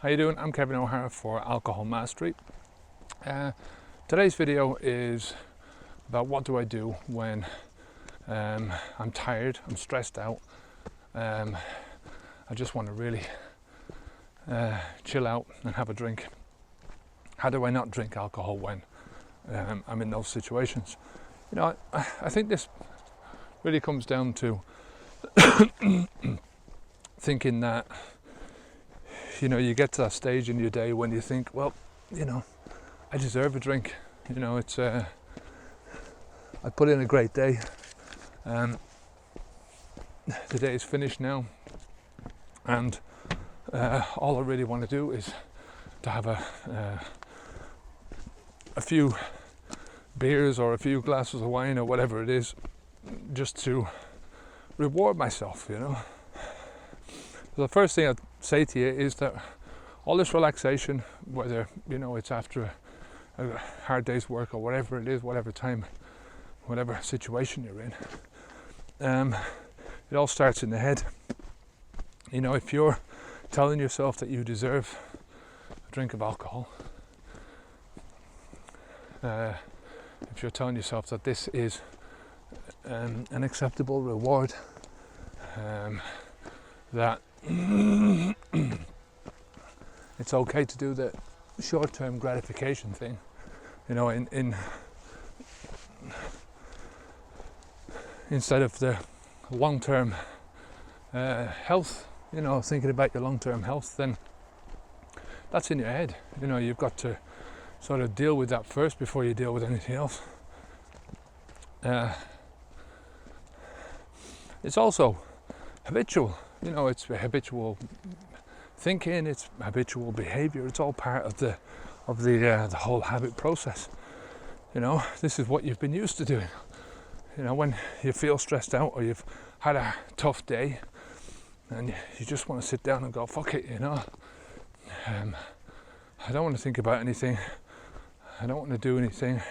How you doing? I'm Kevin O'Hara for Alcohol Mastery. Today's video is about what do I do when I'm tired, I'm stressed out, I just want to really chill out and have a drink. How do I not drink alcohol when I'm in those situations? You know, I think this really comes down to thinking that, you know, you get to that stage in your day when you think, well, you know, I deserve a drink. You know, it's I put in a great day. The day is finished now, and all I really want to do is to have a few beers or a few glasses of wine or whatever it is, just to reward myself, you know. So the first thing I'd say to you is that all this relaxation, whether, you know, it's after a hard day's work or whatever it is, whatever time, whatever situation you're in, it all starts in the head. You know, if you're telling yourself that you deserve a drink of alcohol, if you're telling yourself that this is an acceptable reward, that it's okay to do the short-term gratification thing, you know, in instead of the long-term health, you know, thinking about your long-term health, then that's in your head. You know, you've got to sort of deal with that first before you deal with anything else. It's also habitual. You know, it's habitual thinking, it's habitual behavior. It's all part of the whole habit process. You know, this is what you've been used to doing. You know, when you feel stressed out or you've had a tough day and you just want to sit down and go, fuck it, you know. I don't want to think about anything. I don't want to do anything.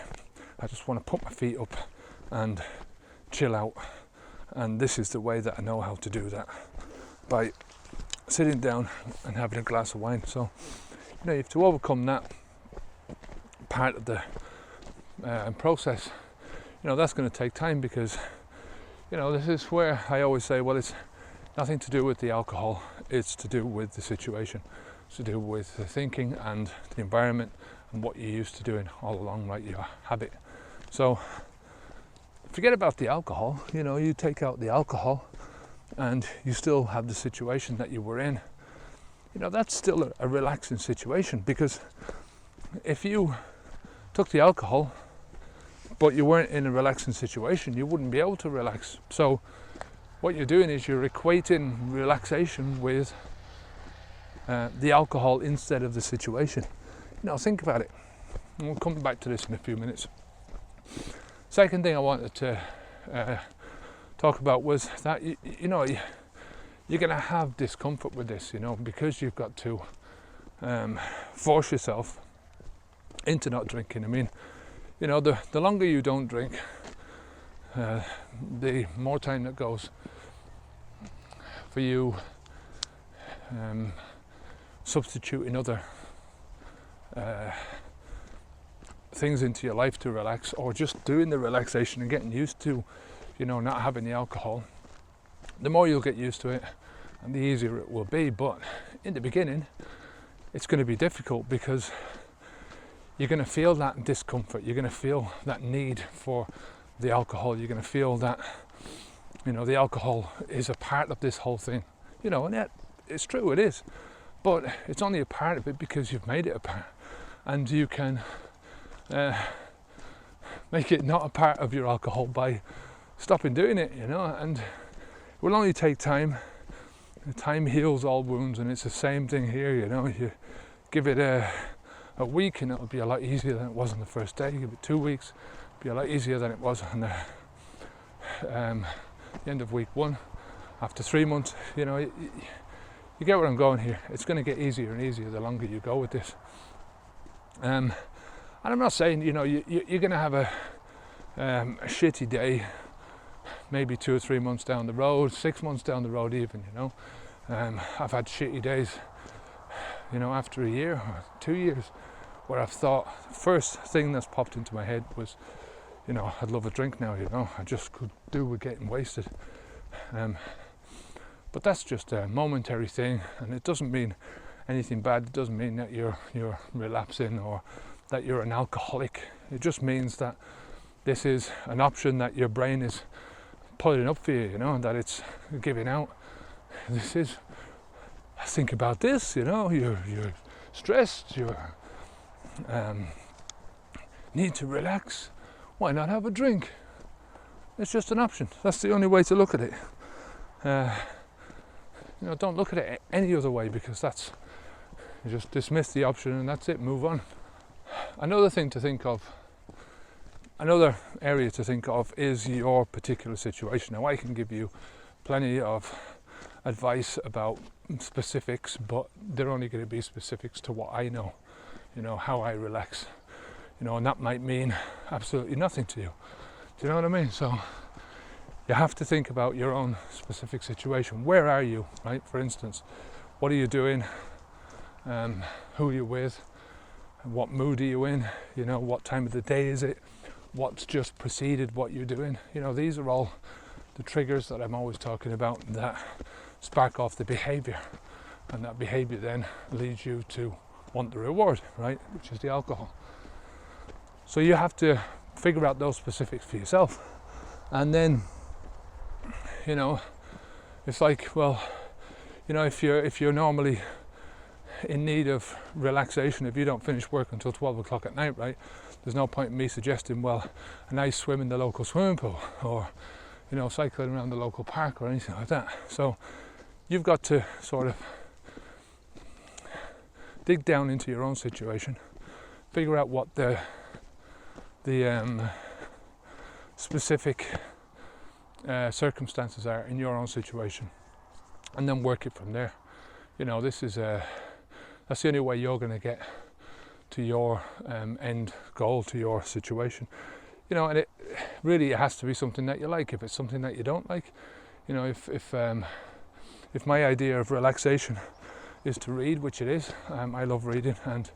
I just want to put my feet up and chill out. And this is the way that I know how to do that, by sitting down and having a glass of wine. So, you know, you have to overcome that part of the process. You know, that's going to take time because, you know, this is where I always say, well, it's nothing to do with the alcohol, it's to do with the situation. It's to do with the thinking and the environment and what you're used to doing all along, right, your habit. So forget about the alcohol. You know, you take out the alcohol and you still have the situation that you were in. You know, that's still a relaxing situation, because if you took the alcohol but you weren't in a relaxing situation, you wouldn't be able to relax. So what you're doing is you're equating relaxation with the alcohol instead of the situation. You know, think about it. And we'll come back to this in a few minutes. Second thing I wanted to talk about was that, you know, you're going to have discomfort with this, you know, because you've got to force yourself into not drinking. I mean, you know, the longer you don't drink, the more time that goes for you substituting other things into your life to relax, or just doing the relaxation and getting used to, you know, not having the alcohol. The more you'll get used to it and the easier it will be. But in the beginning it's going to be difficult, because you're going to feel that discomfort, you're going to feel that need for the alcohol, you're going to feel that, you know, the alcohol is a part of this whole thing, you know. And yet it's true, it is, but it's only a part of it because you've made it a part, and you can make it not a part of your alcohol by stopping doing it, you know. And it will only take time. Time heals all wounds, and it's the same thing here, you know. You give it a week and it'll be a lot easier than it was on the first day. Give it 2 weeks, it'll be a lot easier than it was on the end of week 1. After 3 months, you know, you get where I'm going here. It's going to get easier and easier the longer you go with this. And I'm not saying, you know, you're going to have a shitty day maybe 2 or 3 months down the road, 6 months down the road even, you know. I've had shitty days, after a year or 2 years, where I've thought, the first thing that's popped into my head was, I'd love a drink now, I just could do with getting wasted. But that's just a momentary thing, and it doesn't mean anything bad. It doesn't mean that you're relapsing or that you're an alcoholic. It just means that this is an option that your brain is putting up for you, that it's giving out. This is, think about this, you're stressed, you need to relax. Why not have a drink? It's just an option. That's the only way to look at it. Don't look at it any other way, because you just dismiss the option and that's it, move on. Another area to think of is your particular situation. Now, I can give you plenty of advice about specifics, but they're only going to be specifics to what I know, how I relax, and that might mean absolutely nothing to you. Do you know what I mean? So you have to think about your own specific situation. Where are you, right? For instance, what are you doing? Who are you with? What mood are you in? What time of the day is it? What's just preceded what you're doing? These are all the triggers that I'm always talking about that spark off the behavior, and that behavior then leads you to want the reward, right? Which is the alcohol. So you have to figure out those specifics for yourself, and then it's like, well, if you're normally in need of relaxation, if you don't finish work until 12 o'clock at night, right, there's no point in me suggesting, well, a nice swim in the local swimming pool, or cycling around the local park or anything like that. So you've got to sort of dig down into your own situation, figure out what the specific circumstances are in your own situation, and then work it from there. That's the only way you're going to get to your end goal, to your situation. And it has to be something that you like. If it's something that you don't like, if my idea of relaxation is to read, which it is, I love reading, and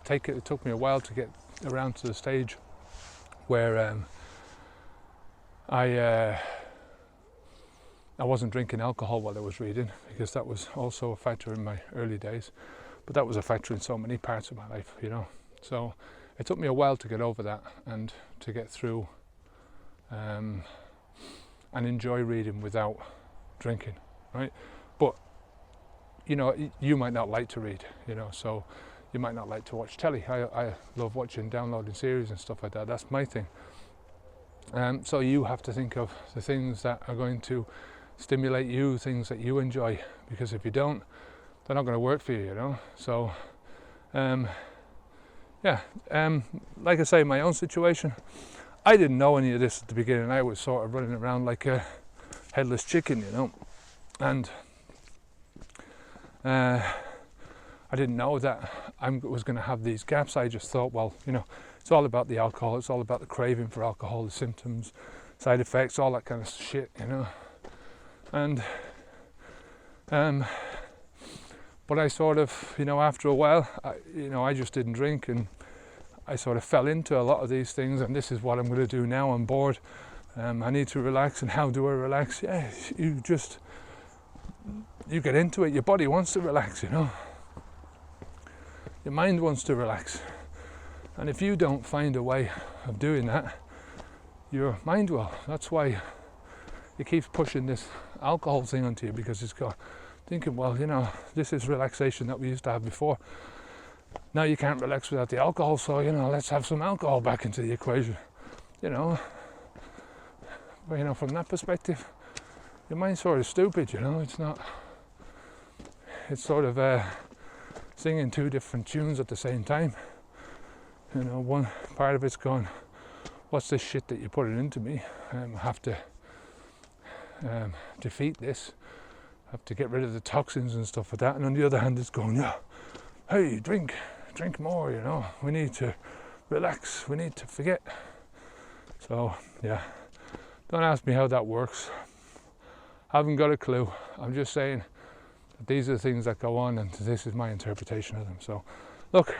it took me a while to get around to the stage where I wasn't drinking alcohol while I was reading, because that was also a factor in my early days, but that was a factor in so many parts of my life, So it took me a while to get over that and to get through and enjoy reading without drinking, right? But you might not like to read, so you might not like to watch telly. I love downloading series and stuff like that. That's my thing. So you have to think of the things that are going to stimulate you, things that you enjoy, because if you don't, they're not going to work for you, So like I say, my own situation, I didn't know any of this at the beginning. I was sort of running around like a headless chicken, and I didn't know that I was going to have these gaps. I just thought, well, it's all about the alcohol, it's all about the craving for alcohol, the symptoms, side effects, all that kind of shit, and but I sort of, after a while, I just didn't drink, and I sort of fell into a lot of these things, and this is what I'm going to do now. I'm bored, I need to relax, and how do I relax? Yeah, you get into it. Your body wants to relax, your mind wants to relax, and if you don't find a way of doing that, your mind will. That's why it keeps pushing this alcohol thing onto you, because it's got thinking, well, this is relaxation that we used to have before. Now you can't relax without the alcohol, so let's have some alcohol back into the equation. But from that perspective, your mind's sort of stupid. It's not. It's sort of singing two different tunes at the same time. One part of it's going, what's this shit that you're putting into me? I have to defeat this. I have to get rid of the toxins and stuff like that. And on the other hand, it's going, yeah, hey, drink more, we need to relax, we need to forget. So, yeah, don't ask me how that works. I haven't got a clue. I'm just saying, These are the things that go on, and this is my interpretation of them. So look,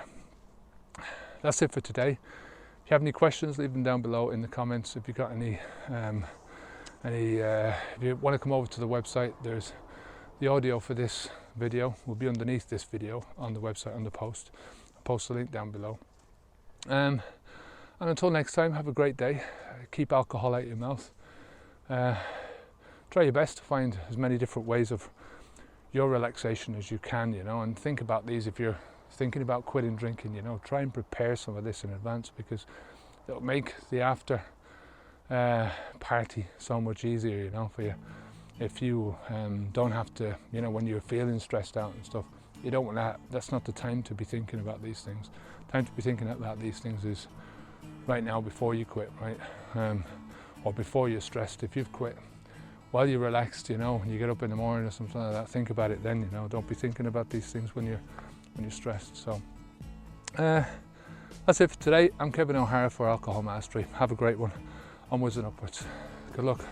that's it for today. If you have any questions, leave them down below in the comments. If you've got any if you want to come over to the website, there's the audio for this video will be underneath this video on the website, on the post. I'll post the link down below. And until next time, have a great day. Keep alcohol out of your mouth. Try your best to find as many different ways of your relaxation as you can, and think about these. If you're thinking about quitting drinking, try and prepare some of this in advance, because it'll make the after party so much easier, for you. If you don't have to, when you're feeling stressed out and stuff, you don't want that. That's not the time to be thinking about these things. Time to be thinking about these things is right now, before you quit, right? Or before you're stressed. If you've quit while you're relaxed, when you get up in the morning or something like that, think about it then. Don't be thinking about these things when you're stressed. So that's it for today. I'm Kevin O'Hara for Alcohol Mastery. Have a great one. Onwards and upwards. Good luck.